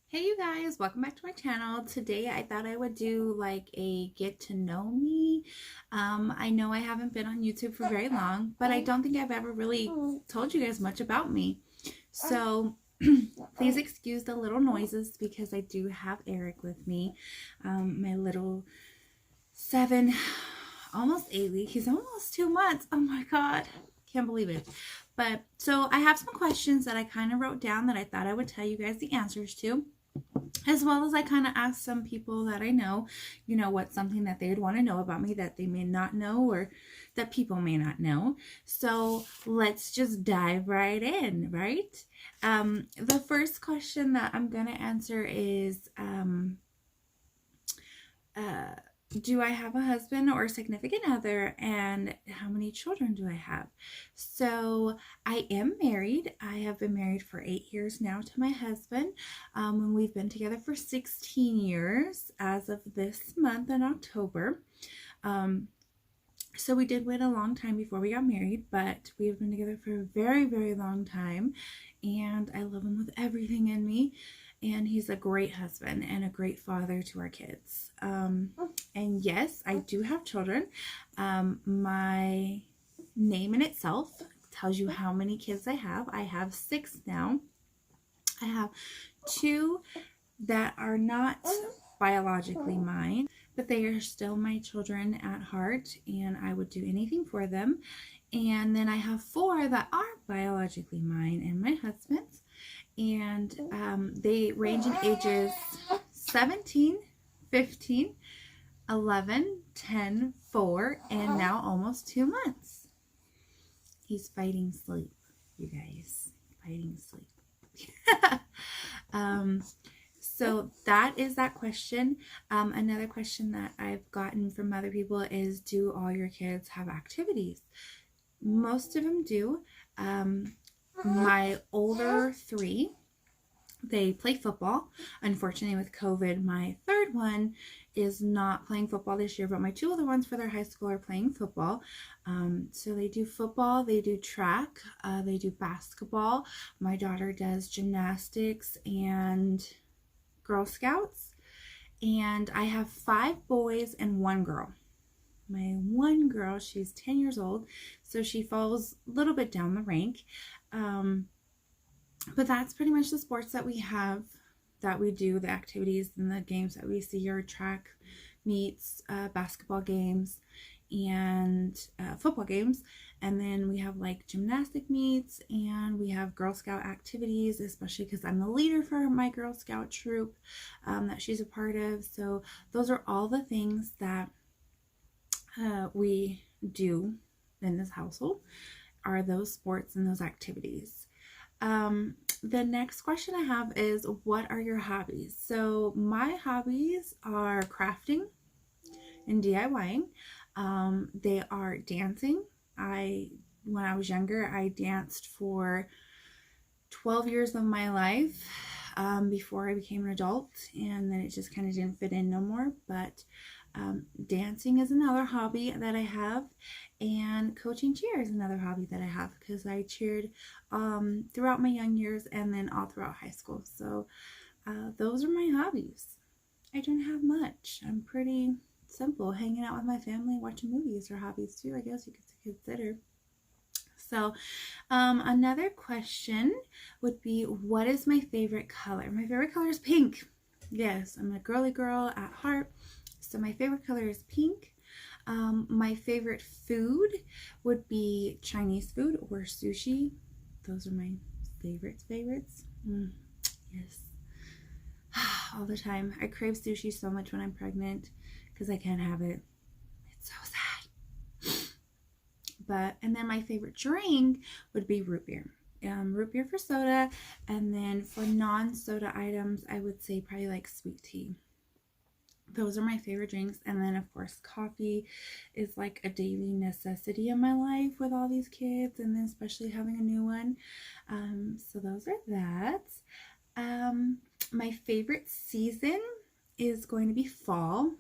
Hey you guys, welcome back to my channel. Today I thought I would do like a get to know me. I know I haven't been on YouTube for very long, but I don't think I've ever really told you guys much about me. So please excuse the little noises because I do have Eric with me, my little 7, almost 8 week. He's almost 2 months. Oh my God, can't believe it. But so I have some questions that I kind of wrote down that I thought I would tell you guys the answers to, as well as I kind of asked some people that I know, what's something that they would want to know about me that they may not know or that people may not know. So let's just dive right in, right? The first question that I'm going to answer is, do I have a husband or a significant other, and how many children do I have? So I am married. I have been married for 8 years now to my husband, and we've been together for 16 years as of this month in October. So we did wait a long time before we got married, but we have been together for a very, very long time, and I love him with everything in me. And he's a great husband and a great father to our kids. And yes, I do have children. My name in itself tells you how many kids I have. I have 6 now. I have 2 that are not biologically mine, but they are still my children at heart, and I would do anything for them. And then I have 4 that are biologically mine and my husband's, and they range in ages 17, 15, 11, 10, 4, and now almost 2 months. He's fighting sleep, you guys. Fighting sleep. So that is that question. Another question that I've gotten from other people is, do all your kids have activities? Most of them do. My older 3, they play football. Unfortunately, with COVID, my third one is not playing football this year, but my 2 other ones for their high school are playing football. So they do football, they do track, they do basketball. My daughter does gymnastics and Girl Scouts. And I have 5 boys and 1 girl. My 1 girl, she's 10 years old, so she falls a little bit down the rank. But that's pretty much the sports that we have, that we do, the activities and the games that we see are track meets, basketball games, and football games. And then we have like gymnastic meets, and we have Girl Scout activities, especially because I'm the leader for my Girl Scout troop that she's a part of. So those are all the things that we do in this household, are those sports and those activities. The next question I have is, what are your hobbies? So my hobbies are crafting and DIYing. They are dancing. When I was younger, I danced for 12 years of my life before I became an adult, and then it just kind of didn't fit in no more. But dancing is another hobby that I have, and coaching cheer is another hobby that I have, because I cheered throughout my young years and then all throughout high school. So those are my hobbies. I don't have much. I'm pretty simple. Hanging out with my family, watching movies are hobbies too, I guess you could consider. So another question would be, what is my favorite color? My favorite color is pink. Yes, I'm a girly girl at heart. So my favorite color is pink. My favorite food would be Chinese food or sushi. Those are my favorites. Yes. All the time. I crave sushi so much when I'm pregnant because I can't have it. It's so sad. And then my favorite drink would be root beer. Root beer for soda, and then for non-soda items, I would say probably like sweet tea. Those are my favorite drinks. And then of course coffee is like a daily necessity in my life with all these kids, and then especially having a new one. So those are that. My favorite season is going to be fall.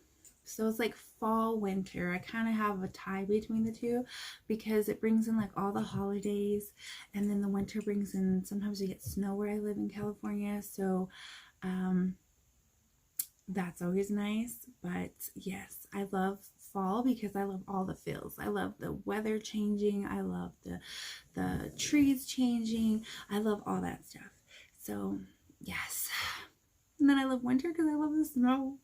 So it's like fall, winter. I kind of have a tie between the two, because it brings in like all the holidays, and then the winter brings in, sometimes we get snow where I live in California. So That's always nice. But yes, I love fall because I love all the feels. I love the weather changing. I love the trees changing. I love all that stuff. So yes. And then I love winter because I love the snow.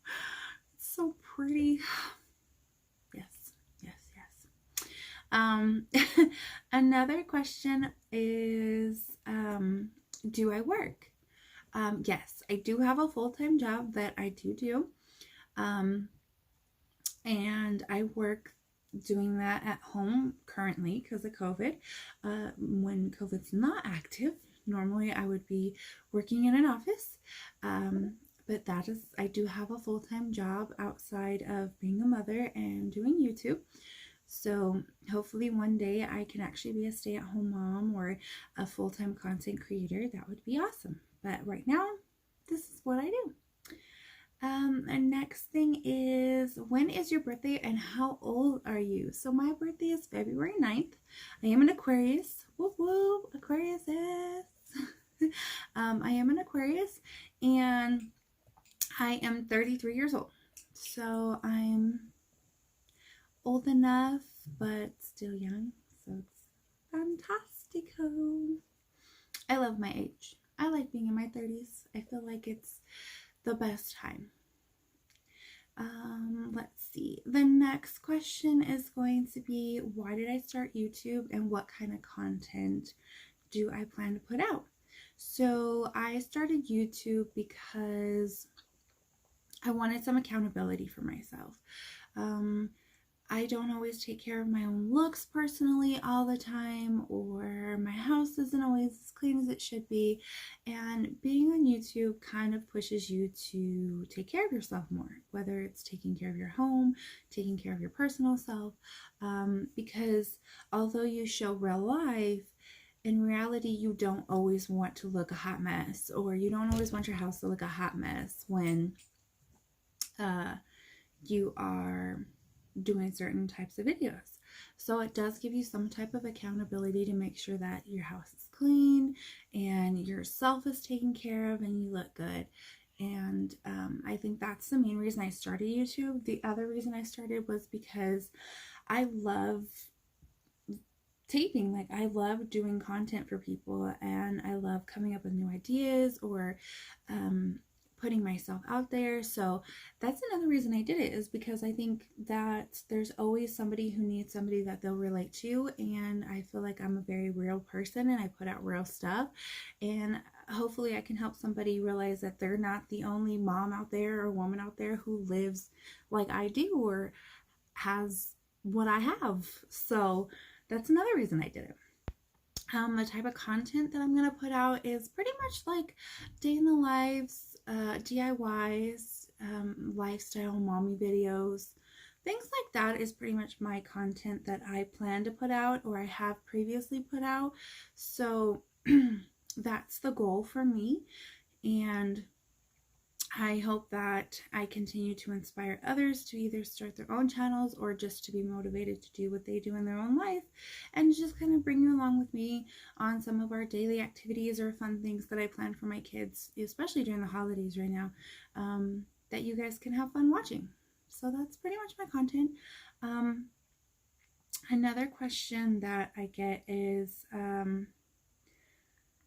It's so pretty. Yes, yes, yes. Another question is, do I work? Yes, I do have a full-time job that I do. Um, and I work doing that at home currently because of COVID. When COVID's not active, normally I would be working in an office. But I do have a full-time job outside of being a mother and doing YouTube. So hopefully one day I can actually be a stay-at-home mom or a full-time content creator. That would be awesome. But right now, this is what I do. And next thing is, when is your birthday and how old are you? So my birthday is February 9th. I am an Aquarius. Whoop whoop, Aquarius is. I am an Aquarius and I am 33 years old. So I'm old enough, but still young. So it's fantastico. I love my age. I like being in my 30s. I feel like it's the best time. Let's see. The next question is going to be, why did I start YouTube and what kind of content do I plan to put out? So I started YouTube because I wanted some accountability for myself. I don't always take care of my own looks personally all the time, or my house isn't always as clean as it should be. And being on YouTube kind of pushes you to take care of yourself more, whether it's taking care of your home, taking care of your personal self, because although you show real life, in reality, you don't always want to look a hot mess, or you don't always want your house to look a hot mess when you are doing certain types of videos. So it does give you some type of accountability to make sure that your house is clean and yourself is taken care of and you look good. And I think that's the main reason I started YouTube. The other reason I started was because I love taping. Like, I love doing content for people and I love coming up with new ideas or putting myself out there. So that's another reason I did it, is because I think that there's always somebody who needs somebody that they'll relate to, and I feel like I'm a very real person and I put out real stuff, and hopefully I can help somebody realize that they're not the only mom out there or woman out there who lives like I do or has what I have. So that's another reason I did it. The type of content that I'm going to put out is pretty much like day in the lives, DIYs, lifestyle mommy videos, things like that is pretty much my content that I plan to put out or I have previously put out. So that's the goal for me, and I hope that I continue to inspire others to either start their own channels or just to be motivated to do what they do in their own life, and just kind of bring you along with me on some of our daily activities or fun things that I plan for my kids, especially during the holidays right now, that you guys can have fun watching. So that's pretty much my content. Another question that I get is,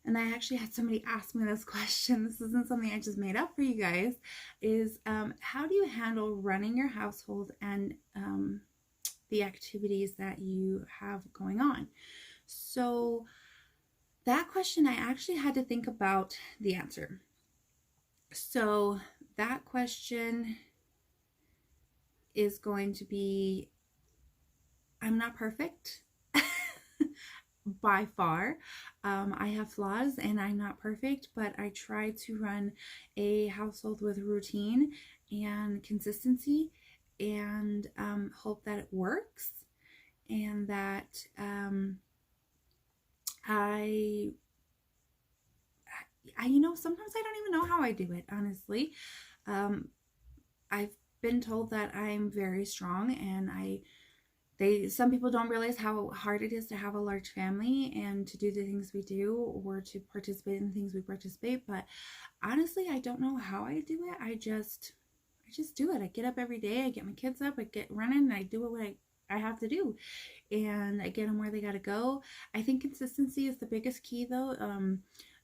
and I actually had somebody ask me this question, this isn't something I just made up for you guys, is how do you handle running your household and the activities that you have going on? So that question, I actually had to think about the answer. So that question is going to be, I'm not perfect. By far. I have flaws and I'm not perfect, but I try to run a household with routine and consistency, and hope that it works, and that I you know, sometimes I don't even know how I do it, honestly. I've been told that I'm very strong and I some people don't realize how hard it is to have a large family and to do the things we do or to participate in the things we participate. But honestly, I don't know how I do it. I just do it. I get up every day, I get my kids up, I get running, and I do what I have to do, and I get them where they got to go. I think consistency is the biggest key, though,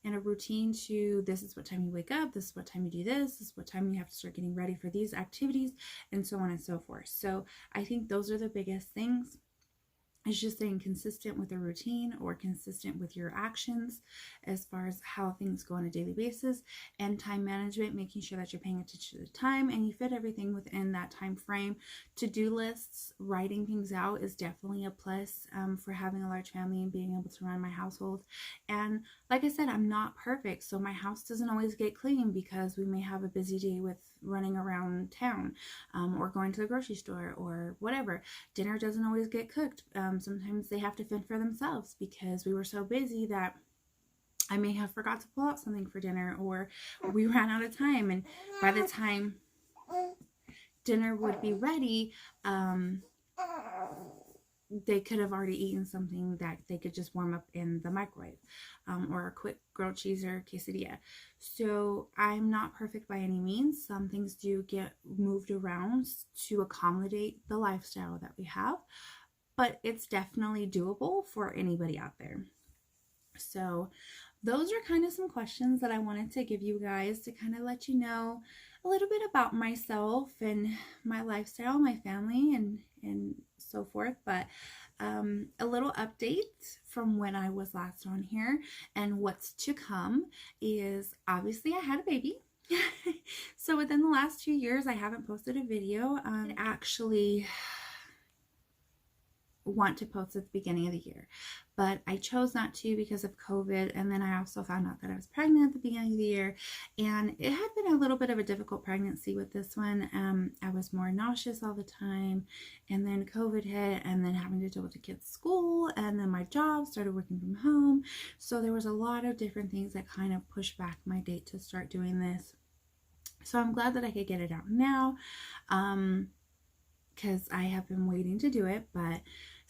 and a routine to this is what time you wake up, this is what time you do this is what time you have to start getting ready for these activities, and so on and so forth. So I think those are the biggest things. It's just staying consistent with a routine or consistent with your actions as far as how things go on a daily basis, and time management, making sure that you're paying attention to the time and you fit everything within that time frame. To-do lists, writing things out is definitely a plus for having a large family and being able to run my household. And like I said, I'm not perfect, so my house doesn't always get clean because we may have a busy day with running around town or going to the grocery store or whatever. Dinner doesn't always get cooked. Sometimes they have to fend for themselves because we were so busy that I may have forgot to pull out something for dinner, or we ran out of time, and by the time dinner would be ready, they could have already eaten something that they could just warm up in the microwave, or a quick grilled cheese or quesadilla. So I'm not perfect by any means. Some things do get moved around to accommodate the lifestyle that we have, but it's definitely doable for anybody out there. So those are kind of some questions that I wanted to give you guys to kind of let you know a little bit about myself and my lifestyle, my family, and so forth. But a little update from when I was last on here and what's to come is obviously I had a baby. So within the last 2 years, I haven't posted a video. Actually want to post at the beginning of the year, but I chose not to because of COVID, and then I also found out that I was pregnant at the beginning of the year, and it had been a little bit of a difficult pregnancy with this one. I was more nauseous all the time, and then COVID hit, and then having to deal with the kids' school, and then my job, started working from home, so there was a lot of different things that kind of pushed back my date to start doing this. So I'm glad that I could get it out now, because I have been waiting to do it. But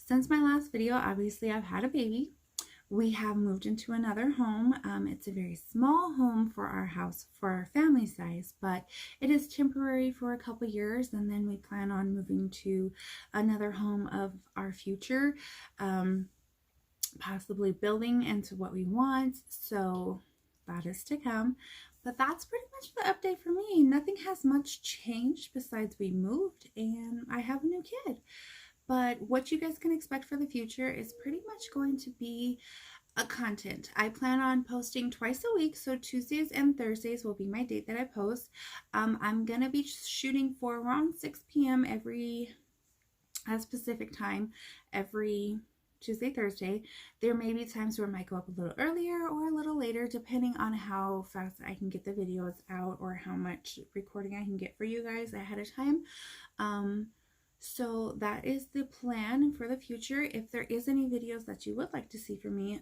since my last video, obviously I've had a baby. We have moved into another home. It's a very small home for our house, for our family size, but it is temporary for a couple years, and then we plan on moving to another home of our future, possibly building into what we want. So that is to come. But that's pretty much the update for me. Nothing has much changed besides we moved and I have a new kid. But what you guys can expect for the future is pretty much going to be a content. I plan on posting twice a week, so Tuesdays and Thursdays will be my date that I post. I'm going to be shooting for around 6 p.m. every specific time every Tuesday, Thursday. There may be times where it might go up a little earlier or a little later, depending on how fast I can get the videos out or how much recording I can get for you guys ahead of time. So that is the plan for the future. If there is any videos that you would like to see from me,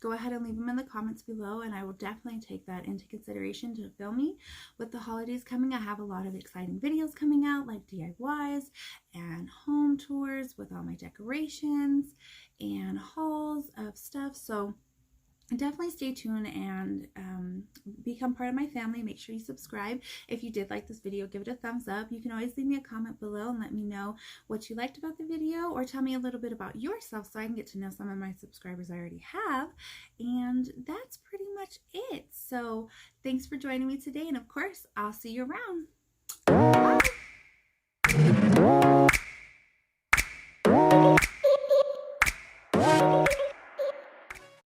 go ahead and leave them in the comments below, and I will definitely take that into consideration to film me. With the holidays coming, I have a lot of exciting videos coming out, like DIYs and home tours with all my decorations and hauls of stuff. So definitely stay tuned and become part of my family. Make sure you subscribe. If you did like this video, give it a thumbs up. You can always leave me a comment below and let me know what you liked about the video, or tell me a little bit about yourself so I can get to know some of my subscribers I already have. And that's pretty much it. So thanks for joining me today, and of course I'll see you around.